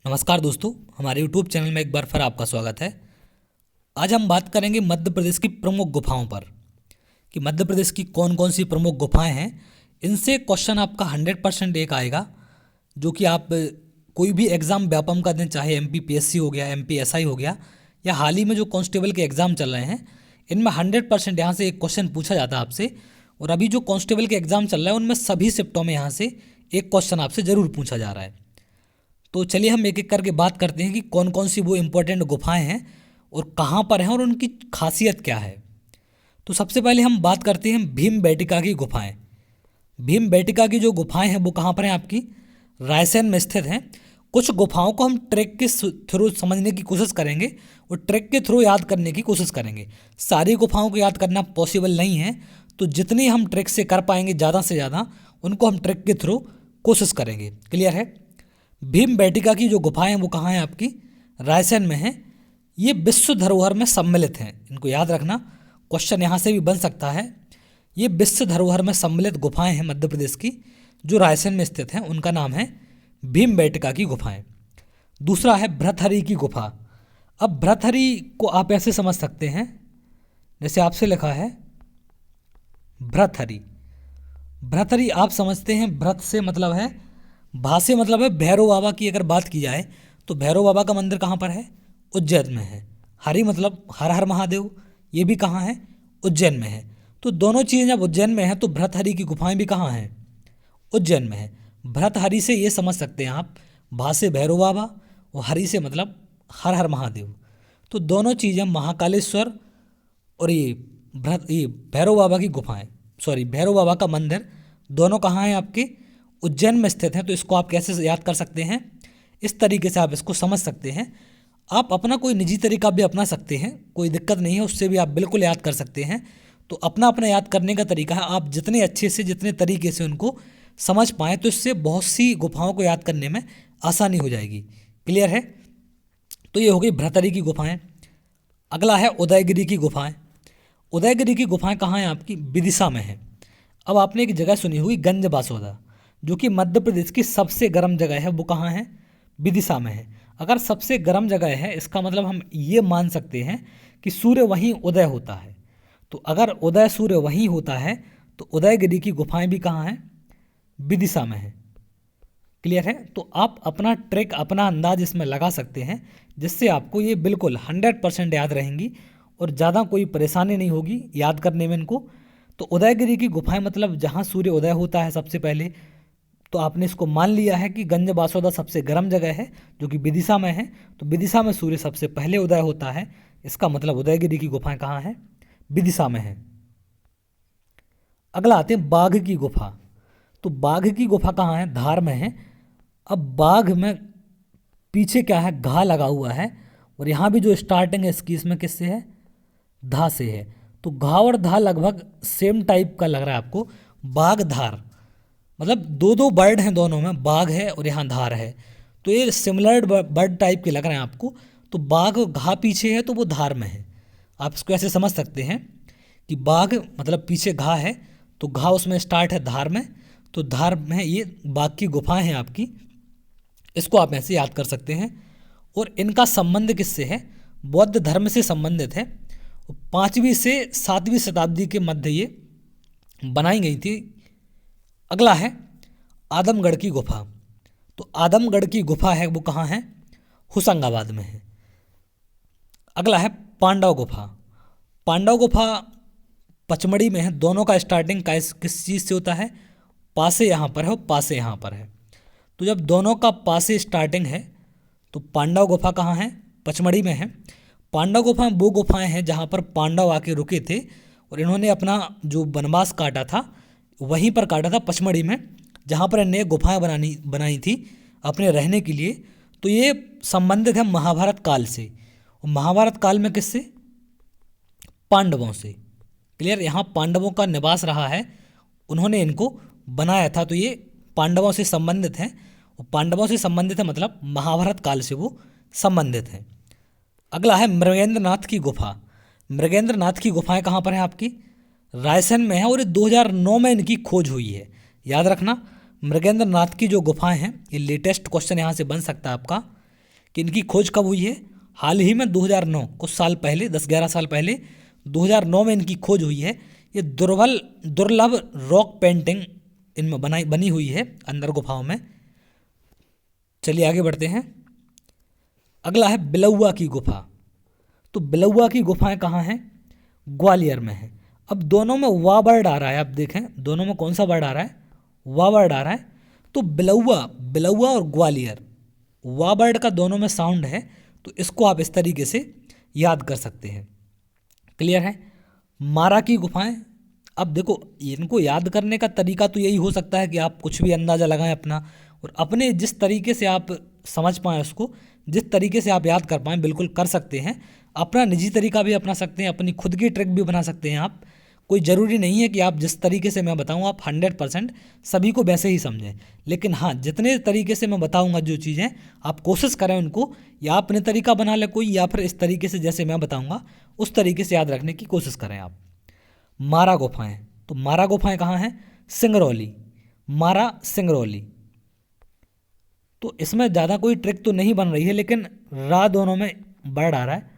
नमस्कार दोस्तों, हमारे YouTube चैनल में एक बार फिर आपका स्वागत है। आज हम बात करेंगे मध्य प्रदेश की प्रमुख गुफाओं पर कि मध्य प्रदेश की कौन कौन सी प्रमुख गुफाएं हैं। इनसे क्वेश्चन आपका 100% एक आएगा, जो कि आप कोई भी एग्ज़ाम व्यापम का दें, चाहे MPPSC हो गया, MPSI हो गया, या हाल ही में जो कांस्टेबल के एग्ज़ाम चल रहे हैं, इनमें 100% यहाँ से एक क्वेश्चन पूछा जाता है आपसे। और अभी जो कांस्टेबल के एग्ज़ाम चल रहा है उनमें सभी शिफ्टों में यहाँ से एक क्वेश्चन आपसे ज़रूर पूछा जा रहा है। तो चलिए हम एक एक करके बात करते हैं कि कौन कौन सी वो इम्पोर्टेंट गुफाएं हैं और कहाँ पर हैं और उनकी खासियत क्या है। तो सबसे पहले हम बात करते हैं भीमबेटका की गुफाएं। भीमबेटका की जो गुफाएं हैं वो कहाँ पर हैं? आपकी रायसेन में स्थित हैं। कुछ गुफाओं को हम ट्रैक के थ्रू समझने की कोशिश करेंगे और ट्रैक के थ्रू याद करने की कोशिश करेंगे। सारी गुफाओं को याद करना पॉसिबल नहीं है, तो जितनी हम ट्रैक से कर पाएंगे ज़्यादा से ज़्यादा उनको हम ट्रैक के थ्रू कोशिश करेंगे। क्लियर है? भीमबेटका की जो गुफाएं हैं वो कहाँ हैं? आपकी रायसेन में हैं। ये विश्व धरोहर में सम्मिलित हैं। इनको याद रखना, क्वेश्चन यहाँ से भी बन सकता है। ये विश्व धरोहर में सम्मिलित गुफाएं हैं मध्य प्रदेश की, जो रायसेन में स्थित हैं। उनका नाम है भीमबेटका की गुफाएं। दूसरा है भ्रतहरि की गुफा। अब भ्रतहरि को आप ऐसे समझ सकते हैं, जैसे आपसे लिखा है भ्रतहरि। भ्रतहरि आप समझते हैं, भ्रत से मतलब है, भा से मतलब है भैरव बाबा की। अगर बात की जाए तो भैरव बाबा का मंदिर कहाँ पर है? उज्जैन में है। हरि मतलब हर हर महादेव, ये भी कहाँ है? उज्जैन में है। तो दोनों चीज़ें जब उज्जैन में है तो भ्रतहरि की गुफाएं भी कहाँ हैं? उज्जैन में है। भ्रतहरि से ये समझ सकते हैं आप, भा से भैरव बाबा और हरि से मतलब हर हर महादेव। तो दोनों चीज़ें महाकालेश्वर और ये भैरव बाबा की गुफाएं, सॉरी भैरव बाबा का मंदिर, दोनों कहाँ हैं? आपके उज्जैन में स्थित हैं। तो इसको आप कैसे याद कर सकते हैं? इस तरीके से आप इसको समझ सकते हैं। आप अपना कोई निजी तरीका भी अपना सकते हैं, कोई दिक्कत नहीं है, उससे भी आप बिल्कुल याद कर सकते हैं। तो अपना अपना याद करने का तरीका है, आप जितने अच्छे से जितने तरीके से उनको समझ पाएँ तो इससे बहुत सी गुफाओं को याद करने में आसानी हो जाएगी। क्लियर है? तो ये हो गई भ्रतहरि की गुफाएं। अगला है उदयगिरि की गुफाएं। उदयगिरि की गुफाएं कहाँ हैं? आपकी विदिशा में है। अब आपने एक जगह सुनी हुई गंज बासोदा, जो कि मध्य प्रदेश की सबसे गर्म जगह है, वो कहाँ है? विदिशा में है। अगर सबसे गर्म जगह है, इसका मतलब हम ये मान सकते हैं कि सूर्य वहीं उदय होता है। तो अगर उदय सूर्य वहीं होता है तो उदयगिरि की गुफाएं भी कहाँ हैं? विदिशा में है। क्लियर है? तो आप अपना ट्रिक, अपना अंदाज इसमें लगा सकते हैं, जिससे आपको ये बिल्कुल 100% याद रहेंगी और ज़्यादा कोई परेशानी नहीं होगी याद करने में इनको। तो उदयगिरि की गुफाएं मतलब जहाँ सूर्य उदय होता है सबसे पहले, तो आपने इसको मान लिया है कि गंज बासोदा सबसे गर्म जगह है जो कि विदिशा में है। तो विदिशा में सूर्य सबसे पहले उदय होता है, इसका मतलब उदयगिरि की गुफाएं कहाँ हैं? विदिशा में है। अगला आते हैं बाघ की गुफा। तो बाघ की गुफा कहाँ है? धार में है। अब बाघ में पीछे क्या है? घा लगा हुआ है, और यहाँ भी जो स्टार्टिंग है इसकी, इसमें किससे है? धा से है। तो घा और धा लगभग सेम टाइप का लग रहा है आपको। बाघ धार मतलब दो दो बर्ड हैं, दोनों में बाघ है और यहाँ धार है, तो ये सिमिलर बर्ड टाइप के लग रहे हैं आपको। तो बाघ घा पीछे है तो वो धार में है। आप इसको ऐसे समझ सकते हैं कि बाघ मतलब पीछे घा है, तो घा उसमें स्टार्ट है धार में, तो धार में ये बाघ की गुफाएं हैं आपकी। इसको आप ऐसे याद कर सकते हैं। और इनका संबंध किससे है? बौद्ध धर्म से संबंधित है। 5वीं से 7वीं शताब्दी के मध्य ये बनाई गई थी। अगला है आदमगढ़ की गुफा। तो आदमगढ़ की गुफा है वो कहाँ है? होशंगाबाद में है। अगला है पांडव गुफा। पांडव गुफा पचमढ़ी में है। दोनों का स्टार्टिंग किस चीज़ से होता है? पासे यहाँ पर है और पासे यहाँ पर है। तो जब दोनों का पासे स्टार्टिंग है तो पांडव गुफा कहाँ है? पचमढ़ी में है। पांडव गुफा वो गुफाएं हैं जहाँ पर पांडव आके रुके थे और इन्होंने अपना जो वनवास काटा था वहीं पर काटा था, पचमढ़ी में, जहाँ पर इन्हें गुफाएं बनाई थी अपने रहने के लिए। तो ये संबंधित है महाभारत काल से, और महाभारत काल में किससे? पांडवों से। क्लियर? यहाँ पांडवों का निवास रहा है, उन्होंने इनको बनाया था, तो ये पांडवों से संबंधित हैं। और पांडवों से संबंधित है मतलब महाभारत काल से वो संबंधित हैं। अगला है मृगेंद्रनाथ की गुफा। मृगेंद्रनाथ की गुफाएं कहाँ पर हैं? आपकी रायसेन में है, और ये 2009 में इनकी खोज हुई है। याद रखना, मृगेंद्रनाथ की जो गुफाएं हैं, ये लेटेस्ट क्वेश्चन यहाँ से बन सकता है आपका, कि इनकी खोज कब हुई है, हाल ही में 2009, कुछ साल पहले, 10-11 साल पहले 2009 में इनकी खोज हुई है। ये दुर्लभ रॉक पेंटिंग इनमें बनी हुई है अंदर गुफाओं में। चलिए आगे बढ़ते हैं। अगला है बिलौआ की गुफा। तो बिलौआ की गुफाएं कहाँ हैं? ग्वालियर में है। अब दोनों में वा वर्ड आ रहा है, आप देखें दोनों में कौन सा वर्ड आ रहा है? वा वर्ड आ रहा है। तो बिलौआ और ग्वालियर, वा वर्ड का दोनों में साउंड है, तो इसको आप इस तरीके से याद कर सकते हैं। क्लियर है? मारा की गुफाएं, अब देखो इनको याद करने का तरीका तो यही हो सकता है कि आप कुछ भी अंदाज़ा लगाएं अपना, और अपने जिस तरीके से आप समझ पाएँ उसको, जिस तरीके से आप याद कर पाएँ, बिल्कुल कर सकते हैं। अपना निजी तरीका भी अपना सकते हैं, अपनी खुद की ट्रिक भी बना सकते हैं आप। कोई ज़रूरी नहीं है कि आप जिस तरीके से मैं बताऊं आप 100% सभी को वैसे ही समझें, लेकिन हाँ जितने तरीके से मैं बताऊंगा जो चीज़ें, आप कोशिश करें उनको, या अपने तरीका बना ले कोई, या फिर इस तरीके से जैसे मैं बताऊंगा उस तरीके से याद रखने की कोशिश करें आप। मारा गुफाएं, तो मारा गुफाएं कहाँ हैं? सिंगरौली, मारा सिंगरौली। तो इसमें ज़्यादा कोई ट्रिक तो नहीं बन रही है, लेकिन रा दोनों में वर्ड आ रहा है,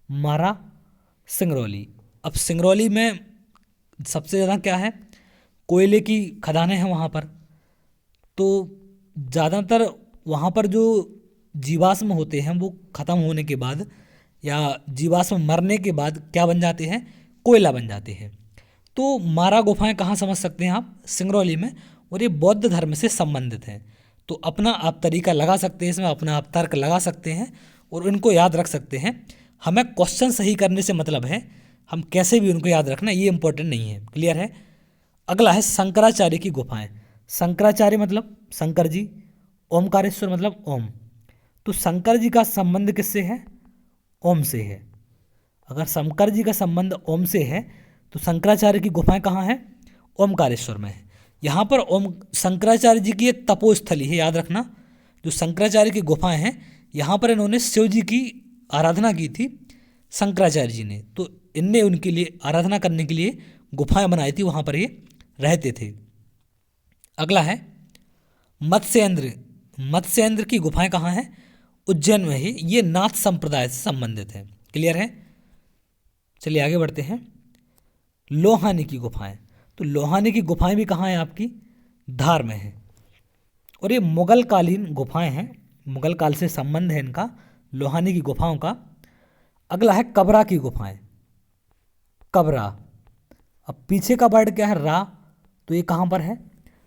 मारा सिंगरौली। अब सिंगरौली में सबसे ज़्यादा क्या है? कोयले की खदानें हैं वहाँ पर। तो ज़्यादातर वहाँ पर जो जीवाश्म होते हैं वो ख़त्म होने के बाद, या जीवाश्म मरने के बाद क्या बन जाते हैं? कोयला बन जाते हैं। तो मारा गुफाएं कहाँ समझ सकते हैं आप? सिंगरौली में। और ये बौद्ध धर्म से संबंधित हैं। तो अपना आप तरीका लगा सकते हैं इसमें, अपना आप तर्क लगा सकते हैं और इनको याद रख सकते हैं। हमें क्वेश्चन सही करने से मतलब है, हम कैसे भी उनको याद रखना ये इंपॉर्टेंट नहीं है। क्लियर है? अगला है शंकराचार्य की गुफाएं। शंकराचार्य मतलब शंकर जी, ओमकारेश्वर मतलब ओम। तो शंकर जी का संबंध किससे है? ओम से है। अगर शंकर जी का संबंध ओम से है तो शंकराचार्य की गुफाएं कहाँ हैं? ओमकारेश्वर में है। यहाँ पर ओम शंकराचार्य जी की एक तपोस्थली है, याद रखना। जो शंकराचार्य की गुफाएं हैं, यहाँ पर इन्होंने शिव जी की आराधना की थी शंकराचार्य जी ने, तो इनने उनके लिए आराधना करने के लिए गुफाएं बनाई थी, वहाँ पर ये रहते थे। अगला है मत्स्येंद्र। मत्स्येंद्र की गुफाएं कहाँ हैं? उज्जैन में ही। ये नाथ संप्रदाय से संबंधित है। क्लियर है? चलिए आगे बढ़ते हैं। लोहानी की गुफाएं। तो लोहानी की गुफाएं भी कहाँ हैं आपकी? धार में है। और ये मुगल कालीन गुफाएं हैं, मुगल काल से संबंध है इनका, लोहानी की गुफाओं का। अगला है कबरा की गुफाएं। कबरा, अब पीछे का वर्ड क्या है? रा, तो ये कहाँ पर है?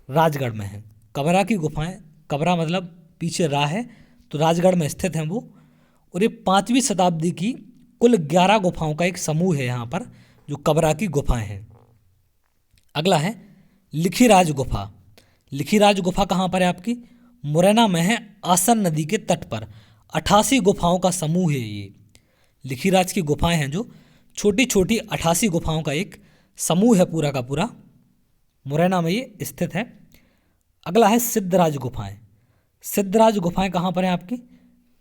राजगढ़ में है। कबरा की गुफाएं, कबरा मतलब पीछे रा है, तो राजगढ़ में स्थित हैं वो। और ये 5वीं शताब्दी की कुल 11 गुफाओं का एक समूह है यहाँ पर, जो कबरा की गुफाएं हैं। अगला है लिखीराज गुफा। लिखीराज गुफा कहाँ पर है आपकी? मुरैना में है, आसन नदी के तट पर। 88 गुफाओं का समूह है ये। लिखीराज की गुफाएं हैं जो छोटी छोटी 88 गुफाओं का एक समूह है पूरा का पूरा, मुरैना में ये स्थित है। अगला है सिद्धराज गुफाएं। सिद्धराज गुफाएं कहाँ पर हैं आपकी?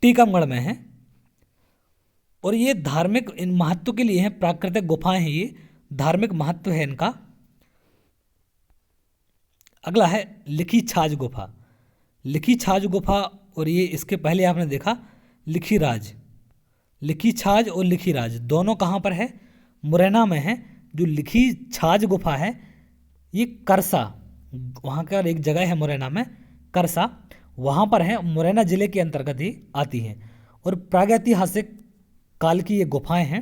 टीकमगढ़ में हैं। और ये धार्मिक इन महत्व के लिए हैं, प्राकृतिक गुफाएं हैं ये, धार्मिक महत्व है इनका। अगला है लिखी छाछ गुफा। लिखी छाछ गुफा, और ये इसके पहले आपने देखा लिखीराज। लिखी छाछ और लिखीराज दोनों कहाँ पर है? मुरैना में है। जो लिखी छाछ गुफा है ये करसा, वहाँ का एक जगह है मुरैना में, करसा, वहाँ पर है, मुरैना जिले के अंतर्गत ही आती हैं। और प्रागैतिहासिक काल की ये गुफाएं हैं।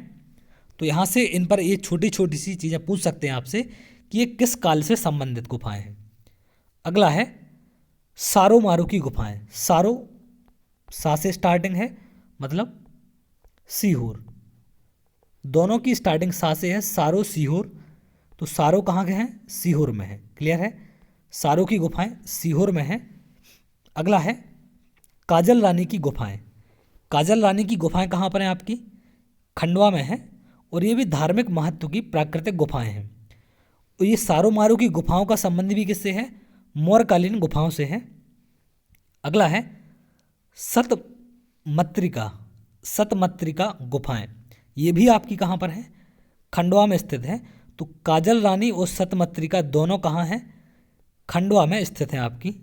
तो यहाँ से इन पर ये छोटी छोटी सी चीज़ें पूछ सकते हैं आपसे कि ये किस काल से संबंधित गुफाएं हैं। अगला है सारो मारो की गुफाएं। सारो, सा से स्टार्टिंग है, मतलब सीहोर, दोनों की स्टार्टिंग सा से है, सारो सीहोर। तो सारो कहाँ के हैं? सीहोर में है। क्लियर है? सारो की गुफाएं सीहोर में हैं। अगला है काजल रानी की गुफाएं। काजल रानी की गुफाएं कहाँ पर हैं आपकी? खंडवा में है। और ये भी धार्मिक महत्व की प्राकृतिक गुफाएं हैं। और ये सारो मारो की गुफाओं का संबंध भी किससे है? मौर्यकालीन गुफाओं से है। अगला है सतमत्रिका। सतमत्रिका गुफाएं, ये भी आपकी कहाँ पर है? खंडवा में स्थित है। तो काजल रानी और सतमत्रिका दोनों कहाँ हैं? खंडवा में स्थित हैं आपकी।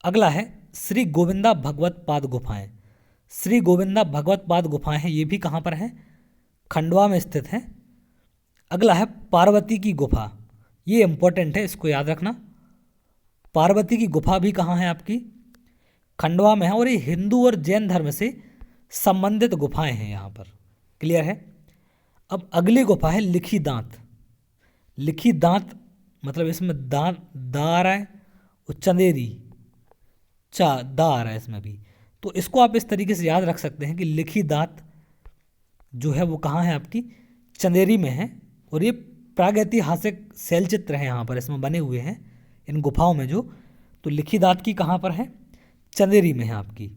अगला है श्री गोविंदा भगवत पाद गुफाएं। श्री गोविंदा भगवत पाद गुफाएं हैं, ये भी कहाँ पर हैं? खंडवा में स्थित हैं। अगला है पार्वती की गुफा, ये इंपॉर्टेंट है, इसको याद रखना। पार्वती की गुफा भी कहाँ है आपकी? खंडवा में है, और ये हिंदू और जैन धर्म से संबंधित गुफाएं हैं यहाँ पर। क्लियर है? अब अगली गुफा है लिखी दांत। लिखी दांत मतलब इसमें दांत दा आ रहा है और चंदेरी चा दा आ रहा है इसमें भी, तो इसको आप इस तरीके से याद रख सकते हैं कि लिखी दांत जो है वो कहाँ है आपकी? चंदेरी में है। और ये प्रागैतिहासिक शैल चित्र हैं यहाँ पर इसमें बने हुए हैं इन गुफाओं में जो, तो लिखी दांत की कहाँ पर है? चंदेरी में है आपकी।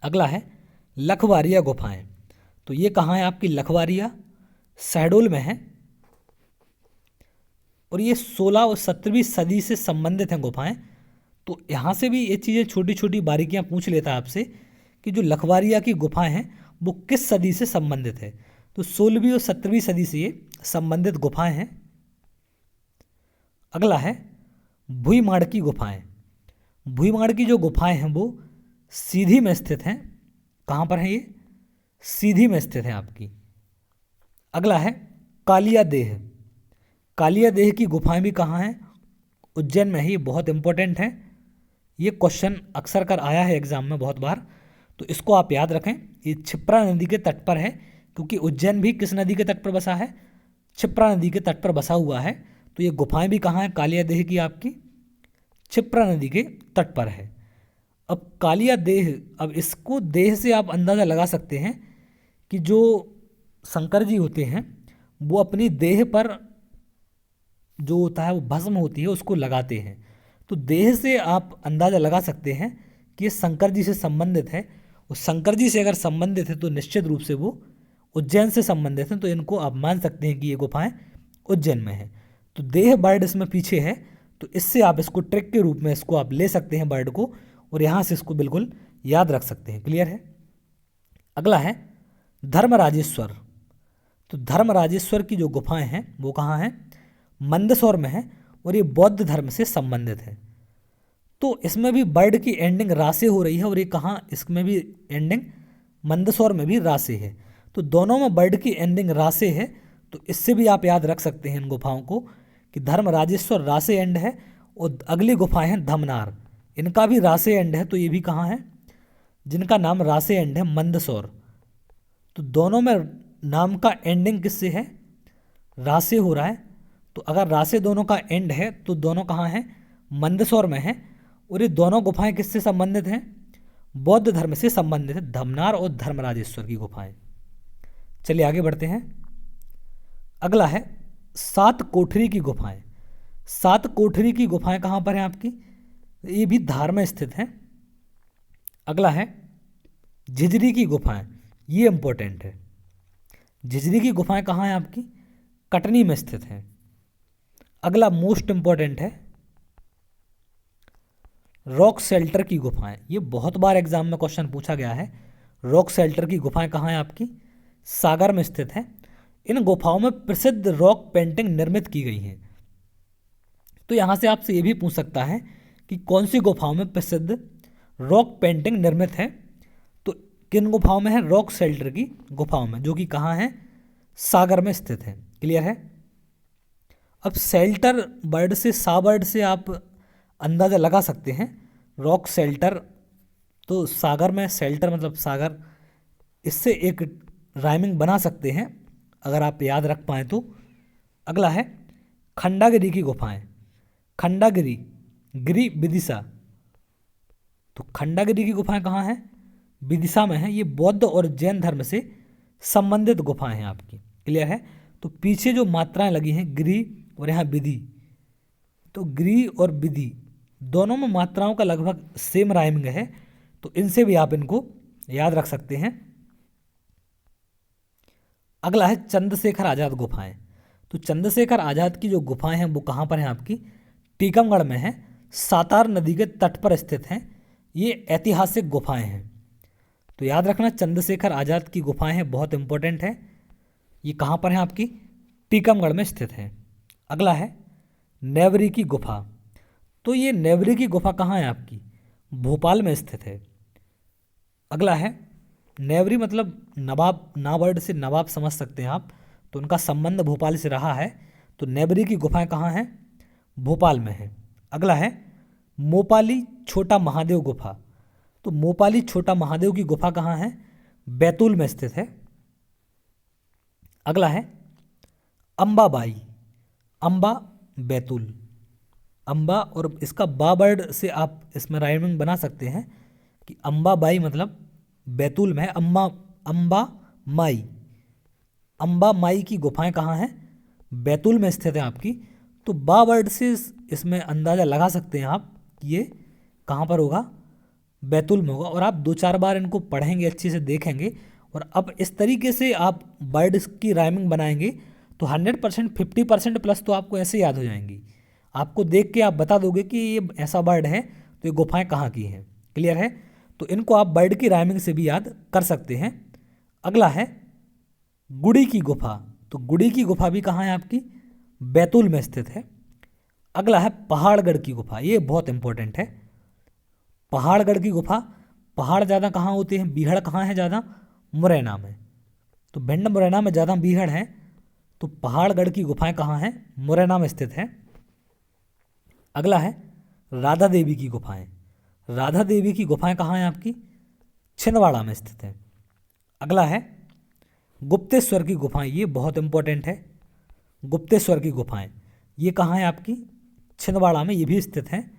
अगला है लखवारिया गुफाएं, तो ये कहाँ है आपकी? लखवारिया शहडोल में है, और ये 16 और 17वीं सदी से संबंधित हैं गुफाएं। तो यहाँ से भी ये चीज़ें छोटी छोटी बारीकियाँ पूछ लेता है आपसे कि जो लखवारिया की गुफाएं हैं वो किस सदी से संबंधित है। तो 16वीं और 17वीं सदी से ये संबंधित गुफाएं हैं। अगला है भुईमाड़ की गुफाएं। भुईमाड़ की जो गुफाएं हैं वो सीधी में स्थित हैं। कहाँ पर है ये? सीधी में स्थित है आपकी। अगला है कालिया देह। कालिया देह की गुफाएं भी कहाँ हैं? उज्जैन में है। ये बहुत इंपॉर्टेंट है, ये क्वेश्चन अक्सर कर आया है एग्जाम में बहुत बार, तो इसको आप याद रखें। ये क्षिप्रा नदी के तट पर है, क्योंकि उज्जैन भी किस नदी के तट पर बसा है? क्षिप्रा नदी के तट पर बसा हुआ है। तो ये गुफाएं भी कहाँ हैं कालिया देह की? आपकी क्षिप्रा नदी के तट पर है। अब कालिया देह, अब इसको देह से आप अंदाज़ा लगा सकते हैं कि जो शंकर जी होते हैं वो अपनी देह पर जो होता है वो भस्म होती है उसको लगाते हैं। तो देह से आप अंदाज़ा लगा सकते हैं कि ये शंकर जी से संबंधित है, और शंकर जी से अगर संबंधित है तो निश्चित रूप से वो उज्जैन से संबंधित हैं। तो इनको आप मान सकते हैं कि ये गुफाएं उज्जैन में हैं। तो देह वर्ड इसमें पीछे है, तो इससे आप इसको ट्रिक के रूप में इसको आप ले सकते हैं वर्ड को, और यहाँ से इसको बिल्कुल याद रख सकते हैं। क्लियर है? अगला है धर्मराजेश्वर। तो धर्मराजेश्वर की जो गुफाएं हैं वो कहाँ हैं? मंदसौर में है, और ये बौद्ध धर्म से संबंधित है। तो इसमें भी वर्ड की एंडिंग रा से हो रही है, और ये कहाँ? इसमें भी एंडिंग मंदसौर में भी रा से है। तो दोनों में वर्ड की एंडिंग रा से है, तो इससे भी आप याद रख सकते हैं इन गुफाओं को कि धर्मराजेश्वर रा से एंड है, और अगली गुफाएं हैं धमनार, इनका भी रा से एंड है। तो ये भी कहाँ है? जिनका नाम रा से एंड है, मंदसौर। तो दोनों में नाम का एंडिंग किससे है? रा से हो रहा है। तो अगर रा से दोनों का एंड है तो दोनों कहाँ हैं? मंदसौर में है। और ये दोनों गुफाएं किससे संबंधित हैं? बौद्ध धर्म से संबंधित है, धमनार और धर्मराजेश्वर की गुफाएं। चलिए आगे बढ़ते हैं। अगला है सात कोठरी की गुफाएं। सात कोठरी की गुफाएं कहाँ पर हैं आपकी? ये भी धार में स्थित हैं। अगला है झिझरी की गुफाएं, ये इंपॉर्टेंट है। झिझरी की गुफाएं कहाँ हैं आपकी? कटनी में स्थित हैं। अगला मोस्ट इंपॉर्टेंट है रॉक शेल्टर की गुफाएं। ये बहुत बार एग्जाम में क्वेश्चन पूछा गया है। रॉक शेल्टर की गुफाएं कहाँ हैं आपकी? सागर में स्थित है। इन गुफाओं में प्रसिद्ध रॉक पेंटिंग निर्मित की गई हैं। तो यहाँ से आपसे ये भी पूछ सकता है कि कौन सी गुफाओं में प्रसिद्ध रॉक पेंटिंग निर्मित है। तो किन गुफाओं में है? रॉक शेल्टर की गुफाओं में, जो कि कहाँ है? सागर में स्थित है। क्लियर है? अब शेल्टर वर्ड से, सा वर्ड से आप अंदाज़ा लगा सकते हैं रॉक शेल्टर, तो सागर में शेल्टर मतलब सागर, इससे एक राइमिंग बना सकते हैं अगर आप याद रख पाएँ तो। अगला है खंडागिरी की गुफाएं। खंडागिरी, गिरी विदिशा, तो खंडागिरी की गुफाएं कहाँ हैं? विदिशा में है। ये बौद्ध और जैन धर्म से संबंधित गुफाएं हैं आपकी। क्लियर है? तो पीछे जो मात्राएं लगी हैं गिरी और यहाँ विधि, तो गिरी और विधि दोनों में मात्राओं का लगभग सेम राइमिंग है, तो इनसे भी आप इनको याद रख सकते हैं। अगला है चंद्रशेखर आज़ाद गुफाएं। तो चंद्रशेखर आज़ाद की जो गुफाएं हैं वो कहाँ पर हैं आपकी? टीकमगढ़ में है, सातार नदी के तट पर स्थित हैं। ये ऐतिहासिक गुफाएं हैं, तो याद रखना चंद्रशेखर आज़ाद की गुफाएं हैं, बहुत इंपॉर्टेंट है। ये कहाँ पर हैं आपकी? टीकमगढ़ में स्थित हैं। अगला है नेवरी की गुफा। तो ये नेवरी की गुफा कहाँ है आपकी? भोपाल में स्थित है। अगला है नेवरी, मतलब नवाब, ना वर्ड से नवाब समझ सकते हैं आप, तो उनका संबंध भोपाल से रहा है, तो नेवरी की गुफाएं कहाँ हैं? भोपाल में है। अगला है मोपाली छोटा महादेव गुफा, तो मोपाली छोटा महादेव की गुफा कहाँ है? बैतूल में स्थित है। अगला है अंबाबाई, अंबा बैतूल, अंबा, और इसका बा वर्ड से आप इसमें राइमिंग बना सकते हैं कि अंबाबाई मतलब बैतूल में है। अंबा माई, अंबा माई की गुफाएं कहाँ हैं? बैतूल में स्थित है आपकी। तो बा वर्ड से इसमें अंदाज़ा लगा सकते हैं आप कि ये कहाँ पर होगा? बैतूल में होगा। और आप 2-4 बार इनको पढ़ेंगे, अच्छे से देखेंगे, और अब इस तरीके से आप वर्ड्स की राइमिंग बनाएंगे तो 100%, 50% प्लस तो आपको ऐसे याद हो जाएंगी। आपको देख के आप बता दोगे कि ये ऐसा वर्ड है, तो ये गुफाएं कहाँ की हैं। क्लियर है? तो इनको आप वर्ड की राइमिंग से भी याद कर सकते हैं। अगला है गुड़ी की गुफा, तो गुड़ी की गुफा भी कहाँ है आपकी? बैतूल में स्थित है। अगला है पहाड़गढ़ की गुफा, ये बहुत इंपॉर्टेंट है। पहाड़गढ़ की गुफा, पहाड़ ज़्यादा कहाँ होते हैं? बीहड़ कहाँ है ज़्यादा? मुरैना में। तो भिंड मुरैना में ज़्यादा बीहड़ है, तो पहाड़गढ़ की गुफाएं कहाँ हैं? मुरैना में स्थित है। अगला है राधा देवी की गुफाएं, राधा देवी की गुफाएं कहाँ हैं आपकी? छिंदवाड़ा में स्थित है। अगला है गुप्तेश्वर की गुफाएं, ये बहुत इंपॉर्टेंट है। गुप्तेश्वर की गुफाएं ये कहाँ है आपकी? छिंदवाड़ा में, ये भी स्थित हैं।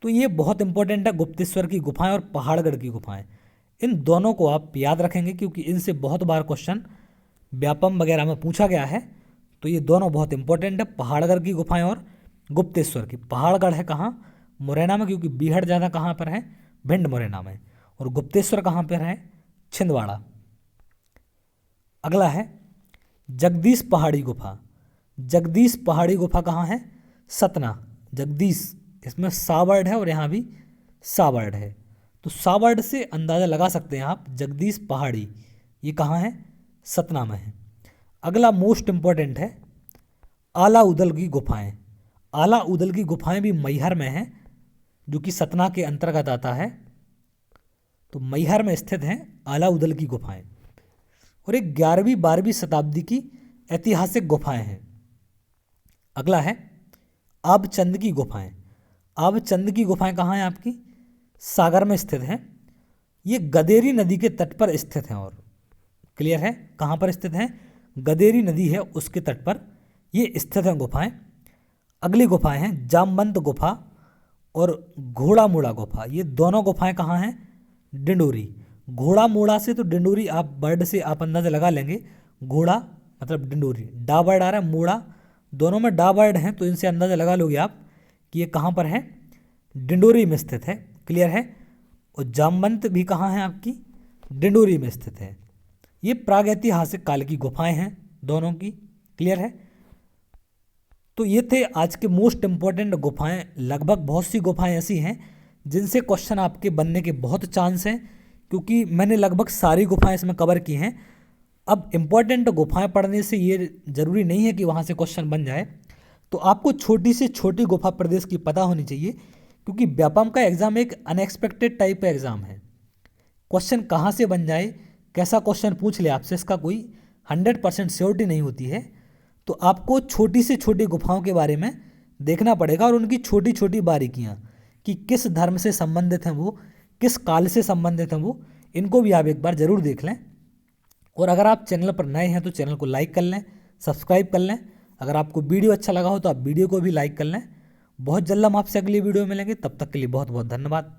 तो ये बहुत इंपॉर्टेंट है, गुप्तेश्वर की गुफाएं और पहाड़गढ़ की गुफाएं। इन दोनों को आप याद रखेंगे क्योंकि इनसे बहुत बार क्वेश्चन व्यापम वगैरह में पूछा गया है। तो ये दोनों बहुत इंपॉर्टेंट है, पहाड़गढ़ की गुफाएं और गुप्तेश्वर की। पहाड़गढ़ है कहाँ? मुरैना में, क्योंकि बीहड़ ज़्यादा कहाँ पर है? भिंड मुरैना में। और गुप्तेश्वर कहाँ पर है? छिंदवाड़ा। अगला है जगदीश पहाड़ी गुफा, जगदीश पहाड़ी गुफा कहाँ है? सतना। जगदीश, इसमें सा वर्ड है और यहाँ भी सा वर्ड है, तो सा वर्ड से अंदाज़ा लगा सकते हैं आप। जगदीश पहाड़ी ये कहाँ है? सतना में है। अगला मोस्ट इम्पॉर्टेंट है आला उदल की गुफाएं, आला उदल की गुफाएं भी मैहर में हैं, जो कि सतना के अंतर्गत आता है। तो मैहर में स्थित हैं आला उदल की गुफाएं। और एक 11वीं-12वीं शताब्दी की ऐतिहासिक गुफाएं हैं। अगला है आबचंद की गुफाएं, आबचंद की गुफाएं कहाँ हैं आपकी? सागर में स्थित हैं। ये गदेरी नदी के तट पर स्थित हैं। और क्लियर है कहाँ पर स्थित हैं? गदेरी नदी है उसके तट पर ये स्थित हैं गुफाएं। अगली गुफाएं हैं जामवंत गुफा और घोड़ामूड़ा गुफा, ये दोनों गुफाएं कहाँ हैं? डिंडोरी। घोड़ामूड़ा से तो डिंडोरी आप वर्ड से आप अंदाजा लगा लेंगे, घोड़ा मतलब डिंडोरी, डा वर्ड आ रहा है, मूड़ा दोनों में डा वर्ड हैं, तो इनसे अंदाजा लगा लोगे आप कि ये कहाँ पर है? डिंडोरी में स्थित है। क्लियर है? और जामवंत भी कहाँ है आपकी? डिंडोरी में स्थित है। ये प्रागैतिहासिक काल की गुफाएं हैं दोनों की। क्लियर है? तो ये थे आज के मोस्ट इंपॉर्टेंट गुफाएं। लगभग बहुत सी गुफाएं ऐसी हैं जिनसे क्वेश्चन आपके बनने के बहुत चांस हैं, क्योंकि मैंने लगभग सारी गुफाएं इसमें कवर की हैं। अब इम्पॉर्टेंट गुफाएं पढ़ने से ये ज़रूरी नहीं है कि वहाँ से क्वेश्चन बन जाए, तो आपको छोटी से छोटी गुफा प्रदेश की पता होनी चाहिए, क्योंकि व्यापम का एग्ज़ाम एक अनएक्सपेक्टेड टाइप का एग्ज़ाम है। क्वेश्चन कहाँ से बन जाए, कैसा क्वेश्चन पूछ ले आपसे, इसका कोई 100% श्योरिटी नहीं होती है। तो आपको छोटी से छोटी गुफाओं के बारे में देखना पड़ेगा और उनकी छोटी छोटी बारीकियाँ कि किस धर्म से संबंधित हैं वो, किस काल से संबंधित हैं वो, इनको भी आप एक बार ज़रूर देख लें। और अगर आप चैनल पर नए हैं तो चैनल को लाइक कर लें, सब्सक्राइब कर लें। अगर आपको वीडियो अच्छा लगा हो तो आप वीडियो को भी लाइक कर लें। बहुत जल्द हम आपसे अगली वीडियो में मिलेंगे, तब तक के लिए बहुत बहुत धन्यवाद।